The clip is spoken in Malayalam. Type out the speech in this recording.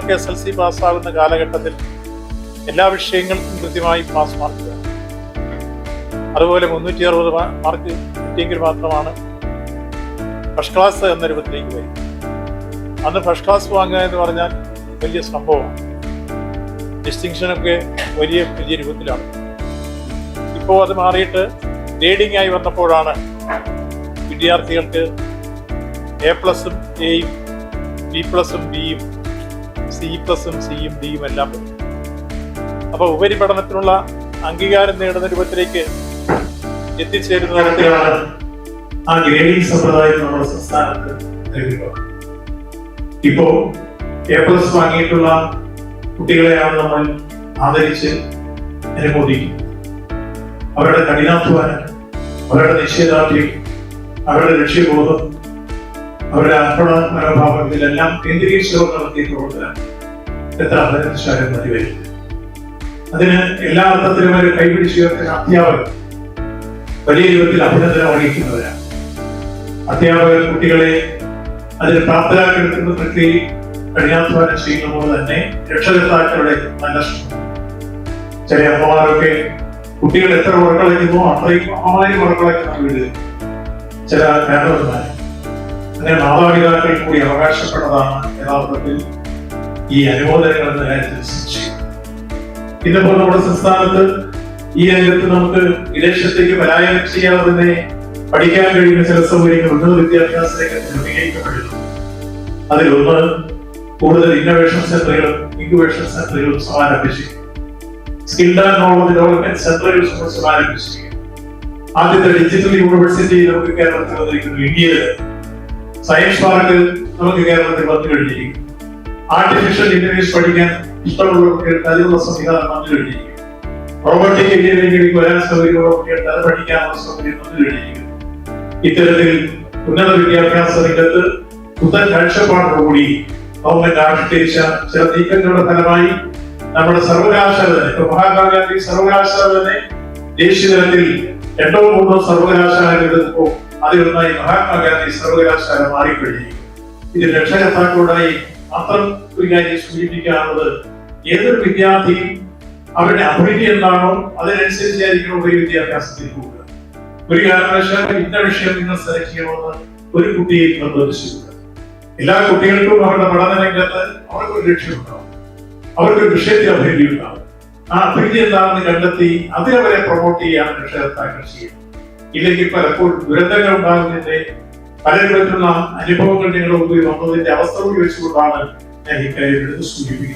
കുട്ടികൾക്ക് SLC പാസ്സാകുന്ന കാലഘട്ടത്തിൽ എല്ലാ വിഷയങ്ങൾക്കും കൃത്യമായി പാസ് മാർക്ക് വേണം. അതുപോലെ 360 മാർക്ക് കിട്ടിയെങ്കിൽ മാത്രമാണ് ഫസ്റ്റ് ക്ലാസ് എന്ന രൂപത്തിലേക്ക് വരും. അന്ന് ഫസ്റ്റ് ക്ലാസ് വാങ്ങുക എന്ന് പറഞ്ഞാൽ വലിയ സംഭവമാണ്. ഡിസ്റ്റിങ്ഷനൊക്കെ വലിയ വലിയ രൂപത്തിലാണ്. ഇപ്പോൾ അത് മാറിയിട്ട് ഗ്രേഡിംഗ് ആയി വന്നപ്പോഴാണ് വിദ്യാർത്ഥികൾക്ക് A+ഉം Aയും B+ഉം Bയും C+ഉം Cയും Dയും എല്ലാം വരും. അപ്പോൾ ഉപരിപഠനത്തിനുള്ള അംഗീകാരം നേടുന്ന രൂപത്തിലേക്ക് എത്തിച്ചേരുന്ന തരത്തിലാണ് ആ ഗ്രേഡിംഗ് സമ്പ്രദായം നമ്മുടെ സംസ്ഥാനത്ത് നിലവിലുള്ളത്. ഇപ്പോ A+ വാങ്ങിയിട്ടുള്ള കുട്ടികളെയാണ് നമ്മൾ ആദരിച്ച് അനുമോദിക്കുന്നത്. അവരുടെ കഠിനാധ്വാനം, അവരുടെ നിശ്ചയദാർഢ്യം, അവരുടെ ലക്ഷ്യബോധം, അവരുടെ അർപ്പണ മനോഭാവം ഇതിലെല്ലാം കേന്ദ്രീകരിച്ചുകൊണ്ട് നടത്തിയ പ്രവർത്തനം എത്ര അഭിനന്ദിച്ചാലും മതിവരില്ല. അതിന് എല്ലാ അർത്ഥത്തിലും ഒരു കൈപിടിച്ച് ഉയർത്തുന്ന അധ്യാപകർ വലിയ രൂപത്തിൽ അഭിനന്ദനം അറിയിക്കുന്നവരാണ്. അധ്യാപകർ കുട്ടികളെ അതിന് പ്രാപ്തരാക്കെടുക്കുന്ന പ്രക്രിയയിൽ കഠിനാധ്വാനം ചെയ്യുന്ന പോലെ തന്നെ രക്ഷകർത്താക്കളുടെ നല്ല ശ്രമം. ചില അമ്മമാരൊക്കെ കുട്ടികൾ എത്ര ഉറക്കളയ്ക്കുന്നോ അത്രയും അമ്മമാരും ഉറക്കളയ്ക്കുന്ന വീട് ചില കാരണവന്മാർ. അങ്ങനെ മാതാപിതാക്കൾ കൂടി അവകാശപ്പെട്ടതാണ് യഥാർത്ഥത്തിൽ ഈ അനുമോദനങ്ങൾ എന്ന കാര്യത്തിൽ സംശയം. ഇന്നിപ്പോൾ നമ്മുടെ സംസ്ഥാനത്ത് ഈ രംഗത്ത് നമുക്ക് വിദേശത്തേക്ക് പലായനം ചെയ്യാതെ തന്നെ പഠിക്കാൻ കഴിയുന്ന ചില സൗകര്യങ്ങൾ ഉന്നത വിദ്യാഭ്യാസ രംഗത്ത് നിർമ്മിക്കപ്പെടുന്നു. അതിലൊന്ന് കൂടുതൽ ഇന്നോവേഷൻ സെന്ററുകളും ഇൻക്യുബേഷൻ സെന്ററുകളും സമാരംഭിച്ചിരിക്കുന്നു. സ്കിൽഡ് ആൻഡ് നോളജ് ഡെവലപ്മെന്റ് സെന്ററുകൾ സമാരംഭിച്ചിരിക്കുന്നു. ആദ്യത്തെ ഡിജിറ്റൽ യൂണിവേഴ്സിറ്റി നമുക്ക് കേരളത്തിൽ വന്നിരിക്കുന്നു. ഇന്ത്യയിൽ സയൻസ് പാർക്ക് നമുക്ക് കേരളത്തിൽ വന്നു കഴിഞ്ഞിരിക്കുന്നു. ആർട്ടിഫിഷ്യൽ ഇന്റലിജൻസ് പഠിക്കാൻ ഇഷ്ടമുള്ളവർക്ക് അതിനുള്ള സംവിധാനം വന്നു കഴിഞ്ഞിരിക്കുന്നു. റോബോട്ടിക് എഞ്ചിനീയറിംഗിലേക്ക് വരാൻ സൗകര്യമുള്ള കുട്ടികൾക്ക് അത് പഠിക്കാനുള്ള സൗകര്യം വന്നു കഴിഞ്ഞിരിക്കുന്നു. ഇത്തരത്തിൽ ഉന്നത വിദ്യാഭ്യാസ രംഗത്ത് പുത്തൻ കാഴ്ചപ്പാടോടുകൂടി ഗവൺമെന്റ് ആവിഷ്കരിച്ച ചില നീക്കങ്ങളുടെ ഫലമായി നമ്മുടെ സർവകലാശാല തന്നെ, ഇപ്പൊ മഹാത്മാഗാന്ധി സർവകലാശാല തന്നെ ദേശീയ തലത്തിൽ 2-3 സർവകലാശാലകൾ എടുത്തപ്പോൾ അതിലൊന്നായി മഹാത്മാഗാന്ധി സർവകലാശാല മാറിക്കഴിഞ്ഞിരിക്കുന്നു. ഇത് രക്ഷകർത്താക്കളോടായി മാത്രം ഒരു കാര്യം സൂചിപ്പിക്കാനുള്ളത്, ഏതൊരു വിദ്യാർത്ഥിയും അവരുടെ അഭിരുചി എന്താണോ അതിനനുസരിച്ചായിരിക്കണം ഒരു വിദ്യാഭ്യാസത്തിൽ പോകുക. ഒരു കാരണവശാലും ഇന്ന വിഷയം നിങ്ങൾ സെലക്ട് ചെയ്യണമെന്ന് ഒരു കുട്ടിയെ നിർബന്ധിച്ചില്ല. എല്ലാ കുട്ടികൾക്കും അവരുടെ പഠന രംഗത്ത് അവർക്കൊരു ലക്ഷ്യമുണ്ടാവും, അവർക്കൊരു വിഷയത്തിൽ അഭിരുചി ഉണ്ടാവും. ആ അഭിരുചി എന്താണെന്ന് കണ്ടെത്തി അതിനവരെ പ്രൊമോട്ട് ചെയ്യാൻ രക്ഷകർത്താക്കൾ ചെയ്യും. ഇല്ലെങ്കിൽ പലപ്പോഴും ദുരന്തങ്ങൾ ഉണ്ടാകുന്നതിന്റെ പല രൂപത്തിലുള്ള അനുഭവങ്ങൾ നിങ്ങളുടെ മുമ്പിൽ വന്നതിന്റെ അവസ്ഥ കൂടി വെച്ചുകൊണ്ടാണ് ഞാൻ ഇക്കാര്യം എടുത്ത് സൂചിപ്പിക്കുന്നത്.